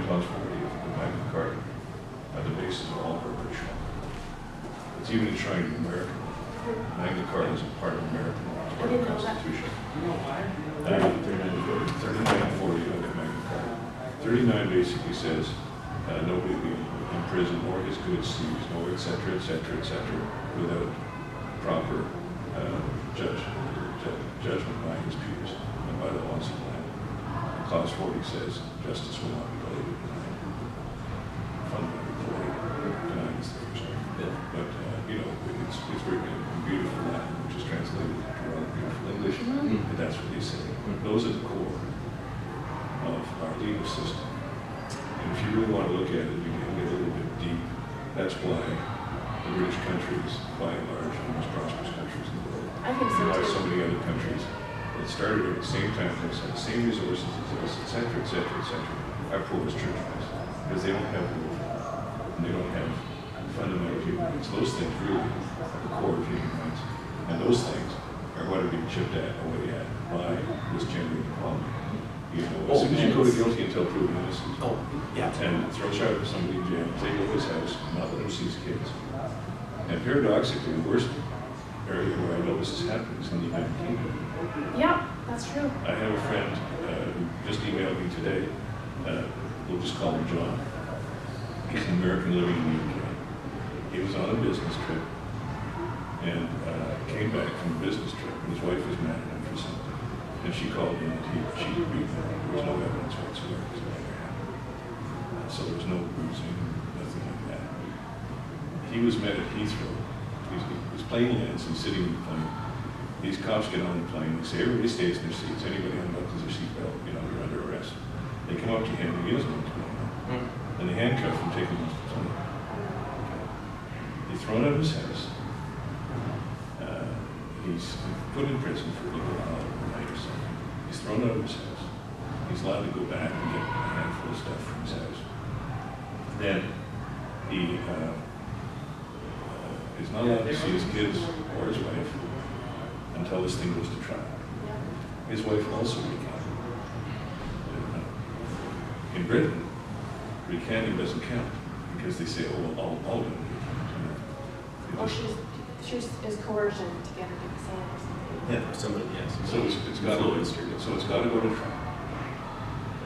clause 40 of the Magna Carta are the basis of all British law. It's even enshrined in American law. Magna Carta is a part of American law, it's part of the Constitution. 39 40 of the Magna Carta. 39 basically says nobody will be imprisoned or his goods seized, or et cetera, without proper judgment by his peers and by the laws of the land. And clause 40 says justice will not be delayed or denied. Fundamentally denying is the first one. Yeah. But you know, it's written in beautiful Latin, which is translated into rather beautiful English, and that's what they say. Those are the core of our legal system. And if you really want to look at it, you can get a little bit deep. That's why the British countries, by and large, are the most prosperous countries in the world. I think so why too. so many other countries that started at the same time, that had the same resources as us, et cetera, are poor as church mice. Because they don't have rule of law, and they don't have fundamental human rights. Those things really are the core of human rights. And those things are what are being chipped away at by this gender inequality. You know, as soon as you go to guilty until proven innocent, and throw somebody in jail, take over his house, not let him see his kids. And paradoxically, the worst area where I know this is happening is in the United Kingdom. Yeah, that's true. I have a friend who just emailed me today. We'll just call him John. He's an American living in the UK. He was on a business trip and came back from a business trip, and his wife was mad at him for something. And she called him and she agreed that there was no evidence whatsoever as to what happened. So there was no bruising, nothing like that. He was met at Heathrow. His plane lands, he's sitting in the plane. These cops get on the plane, they say, everybody stays in their seats, anybody unbuckles their seatbelt, you know, you're under arrest. They come up to him, and he doesn't know what's going on. And they handcuff him, take him off the plane. He's thrown out of his house. He's put in prison for a little while, overnight or something. He's thrown out of his house. He's allowed to go back and get a handful of stuff from his house. Then he is not allowed to see his kids or his wife until this thing goes to trial. His wife also recanted. In Britain, recanting doesn't count because they say, oh, well, all women recant. Or she is coercion to get her to say it or something. Yeah, somebody, yes. So it's got to go to trial.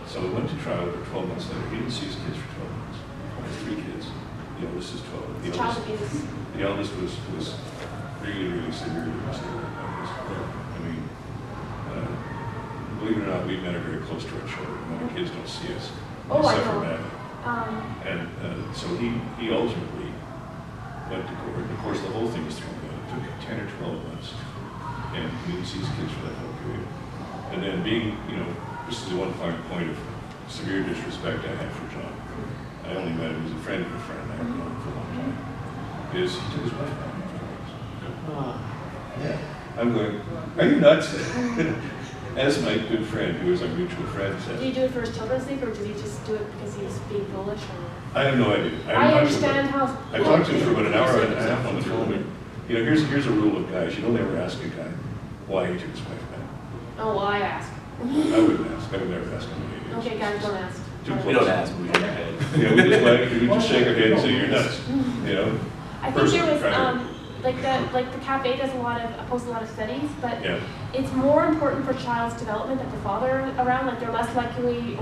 So it went to trial for 12 months later. He didn't see his kids for 12 months. He has 3 kids. The eldest is 12. The eldest was really severely mistaken. I mean, believe it or not, we men are very close to our children. When our kids don't see us, they suffer badly. And so he ultimately went to court. And of course, the whole thing was thrown out. It took 10 or 12 months. And he didn't see his kids for that whole period. And then being, you know, this is the one final point of severe disrespect I have for John. I only met him as a friend of a friend. I haven't known him for a long time. Is he took his wife back afterwards. Yeah. I'm going, are you nuts? As my good friend, who is our mutual friend, said. Did he do it for his children's sake, or did he just do it because he was being foolish? Or? I have no idea. I understand how. I talked to him for about an hour and a half on the phone. And, you know, here's a rule of guys. You don't ever ask a guy why he took his wife back. Oh, well, I ask. I wouldn't ask. I would never ask him. Okay, guys, don't ask. We don't ask. We don't head. Yeah, we just shake our head and say you're nuts. You know. I think there was like the cafe does posts a lot of studies, but it's more important for child's development that the father around. Like they're less likely,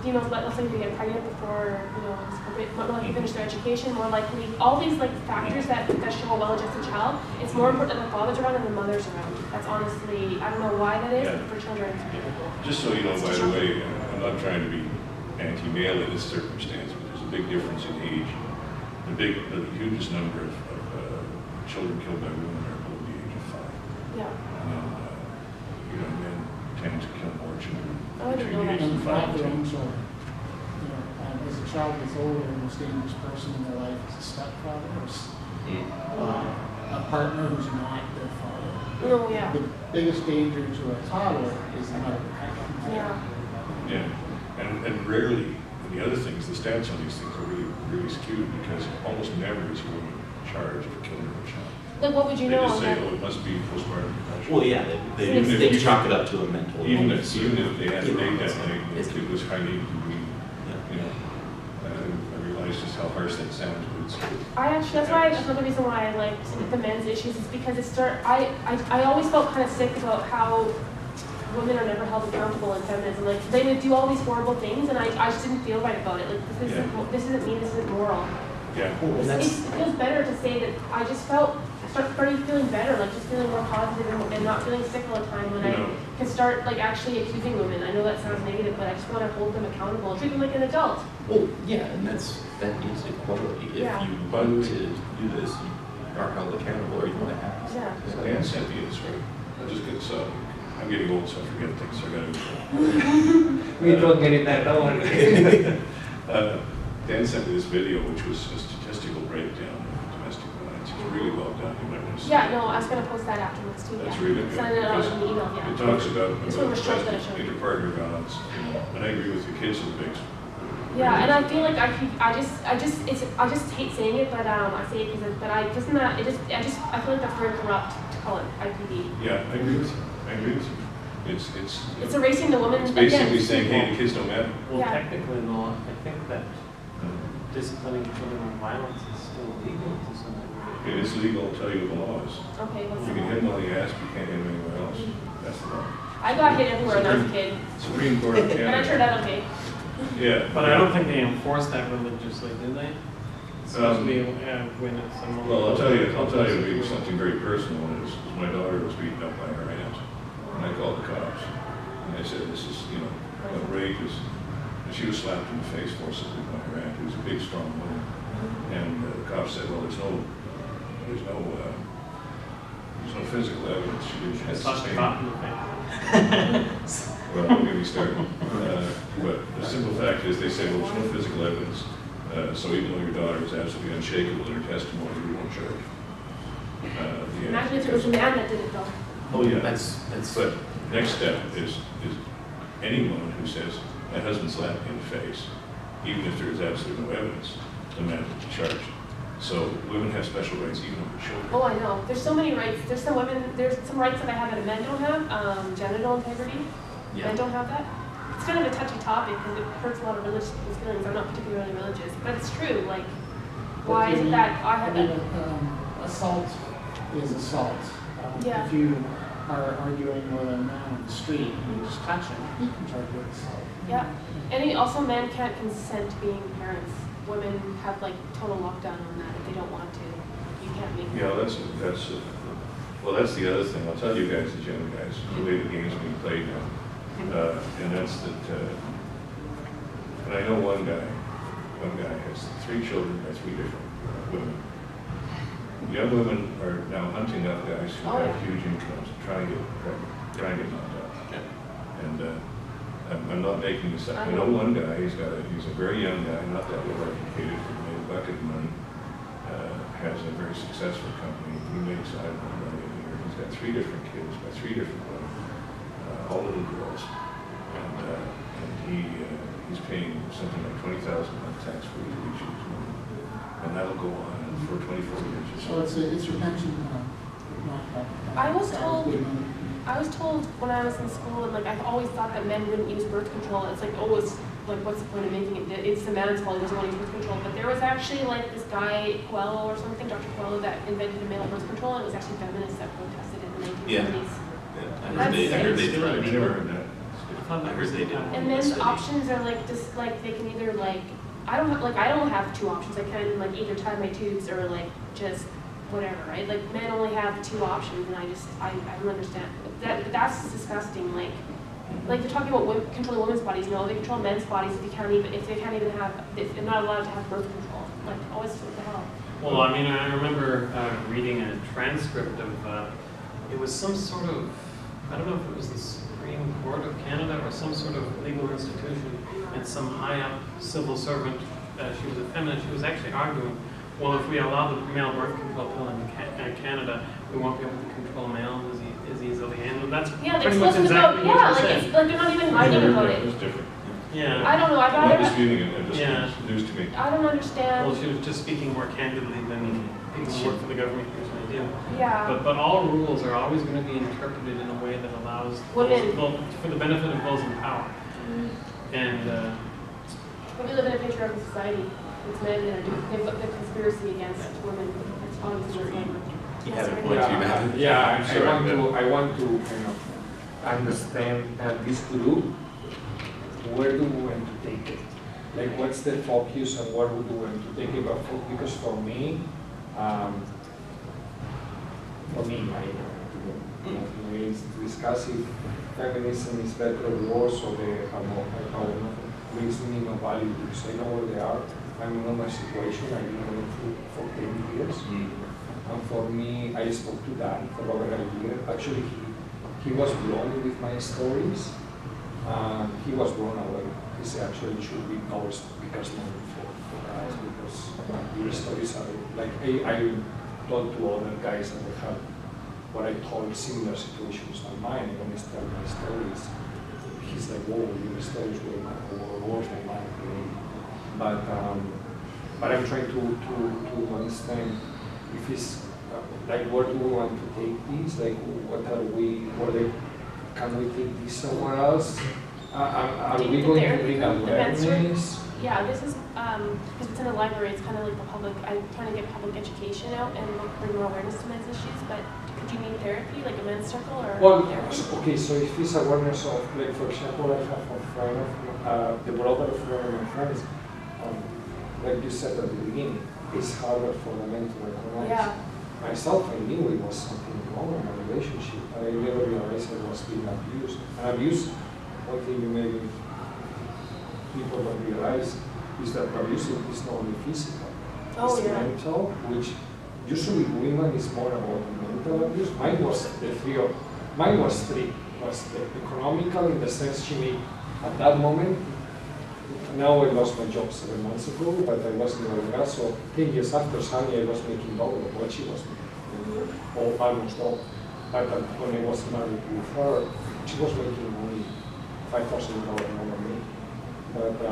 females less likely to get pregnant before it's appropriate, more likely to finish their education, more likely all these like factors that show a well-adjusted child. It's more important that the father's around than the mother's around. That's honestly, I don't know why that is, but for children. Just so you know, by the way, I'm not trying to be anti-male in this circumstance, but there's a big difference in age. The hugest number of children killed by women are below the age of 5. Yeah. And men tend to kill more children between the age of 5 their own children. As a child gets older, the most dangerous person in their life is a stepfather or a partner who's not their father. Oh, yeah. The biggest danger to a toddler is the mother. Yeah. And rarely, and the other things, the stats on these things are really skewed because almost never is a woman charged for killing her child. Like, what would you know? They just say, oh, it must be postpartum depression. Well, yeah, they chalk it up to a mental even illness. if they had a date that night, it was highly degree, how harsh that sounds, but it's. That's another reason why I liked the men's issues is because I always felt kind of sick about how women are never held accountable in feminism. Like they would do all these horrible things, and I just didn't feel right about it. Like this isn't me. This isn't moral. Yeah. It feels better to say that I just started feeling better, like just feeling more positive and not feeling sick all the time when I can start like actually accusing women. I know that sounds negative, but I just want to hold them accountable, treat them like an adult. Well, yeah, and that is equality. If you want to do this, you are held accountable, or you want to have. Yeah. Dan sent me this, right? I just get I'm getting old, so I forget things. So I got to. We don't get it that down. Dan sent me this video, which was a statistical breakdown of domestic violence. It's really well done. You might want to see Yeah, no, I was going to post that afterwards too. That's really good. Send it out in the email, yeah. It talks about This one was short that I showed. interpartner violence, and I agree with the kids are the biggest. Yeah, and I feel like I just hate saying it, but I say it because I feel like that's very corrupt to call it IPV. Yeah, I agree with you. It's erasing the woman. It's basically saying, hey, the kids don't matter. Well, Yeah. technically, no, I think that disciplining children on violence is still legal to some degree. It is legal, I'll tell you the law is. Okay, what's You the can hit them on the ass, but you can't hit them anywhere else. That's the law. I got hit everywhere when I was a kid, Supreme Court of and I Canada. turned out okay. Yeah. But I don't think they enforce that religiously, do they? It's supposed to be when it's someone. Well, I'll tell you maybe something very personal is my daughter was beaten up by her aunt, and I called the cops. And I said, this is, outrageous. And she was slapped in the face forcibly by her aunt, who was a big, strong woman. And the cops said, well, there's no physical evidence. She didn't have Slap the sustained. cop in the face. Well, don't get me started. But the simple fact is, they say, well, there's no physical evidence. So even though your daughter is absolutely unshakable in her testimony, we won't charge. Imagine if it was a man that did it though. Oh, Yeah. That's. But next step is any woman who says, my husband slapped me in the face, even if there is absolutely no evidence, the man will be charged. So women have special rights even over children. Oh, I know. There's so many rights. There's some rights that I have that men don't have. Genital integrity. Men don't have that. It's kind of a touchy topic because it hurts a lot of religious people's feelings. I'm not particularly religious, but it's true. Like, why is it that I have that? Assault is assault. Yeah. If you are arguing with a man on the street and you just touch him, he can charge you with assault. Yeah. And also, men can't consent to being parents. Women have like total lockdown on that if they don't want to. You can't make. Yeah, that's the other thing. I'll tell you guys, the young guys, the way the game's being played now. And that's that, and I know one guy has 3 children by 3 different women. Young women are now hunting up guys who have huge incomes, trying to get knocked out. And I'm not making this up. I know one guy, he's a very young guy, not that well educated, but made a bucket of money, has a very successful company. He makes, I don't know, $1 million a year. He's got 3 different kids by 3 different women. All little girls, and he's paying something like $20,000 a month tax free to each of these women, and that'll go on for 24 years. So it's your pension. I was told when I was in school, and like I always thought that men wouldn't use birth control. It's like, oh, it's like, what's the point of making it? It's the man's fault. He doesn't want to use birth control. But there was actually like this guy Coelho or something, Dr. Coelho, that invented a male birth control, and it was actually feminists that protested in the 1970s. I heard they tried. I never heard that. I heard they did. And men's options are like just like they can either like I don't have 2 options. I can like either tie my tubes or like just whatever, right? Like men only have 2 options, and I don't understand that. That's disgusting. Like they're talking about controlling women's bodies. No, they control men's bodies if they're not allowed to have birth control. Like always, what the hell? Well, I mean, I remember reading a transcript of it was some sort of, I don't know if it was the Supreme Court of Canada or some sort of legal institution, and some high-up civil servant, she was a feminist, she was actually arguing, well, if we allow the male birth control pill in Canada, we won't be able to control males as easily. And that's they're pretty much supposed to exactly what you're saying. it's like they're not even writing about It was it. different. Yeah. I don't know. I'm not disputing it. It's news to me. I don't understand. Well, she was just speaking more candidly than people who work for the government usually do. Yeah. But all rules are always going to be interpreted in a way that allows Women. for the benefit of those in power. And But we live in a patriarchal society. it's men that are doing, they've got the conspiracy against women. It's obviously Sorry, like, you yes, have a right. point. I want to kind of understand this group. Where do we want to take it? Like, what's the focus and where do we want to take it? Because for me, we discuss if feminism is better or worse, or they have more, brings me no value because I know where they are. I know my situation. I've been on it for 10 years. And for me, I spoke to Dan for over a year. Actually, he was blown with my stories. He was blown away. He said, actually, it should be ours because not for guys, because your stories are like, I told to other guys that they have what I call similar situations than mine. When I tell my stories, he's like, whoa, your stories were worse than mine. But I'm trying to understand if it's like, where do we want to take these? Like, what are we? Can we take this somewhere else? Are we going to bring awareness? Yeah, this is because it's in a library. It's kind of like the public. I'm trying to get public education out and bring more awareness to men's issues. But could you mean therapy, like a men's circle, or well, therapy? okay. So if it's awareness of, like, for example, I have a friend, the brother of one of my friends. Like you said at the beginning, it's harder for the men to recognize. Yeah. Myself, I knew it was something wrong in my relationship, but I never realized I was being abused. And abuse, one thing you maybe people don't realize is that abuse is not only physical, it's mental, which usually women is more about mental abuse. Mine was three. Was the economical, in the sense she made at that moment. Now I lost my job 7 months ago, but I was in Malaga, so 10 years after Sunny, I was making double what she was making, or almost all. But when I was married with her, she was making only $5,000 more than me. But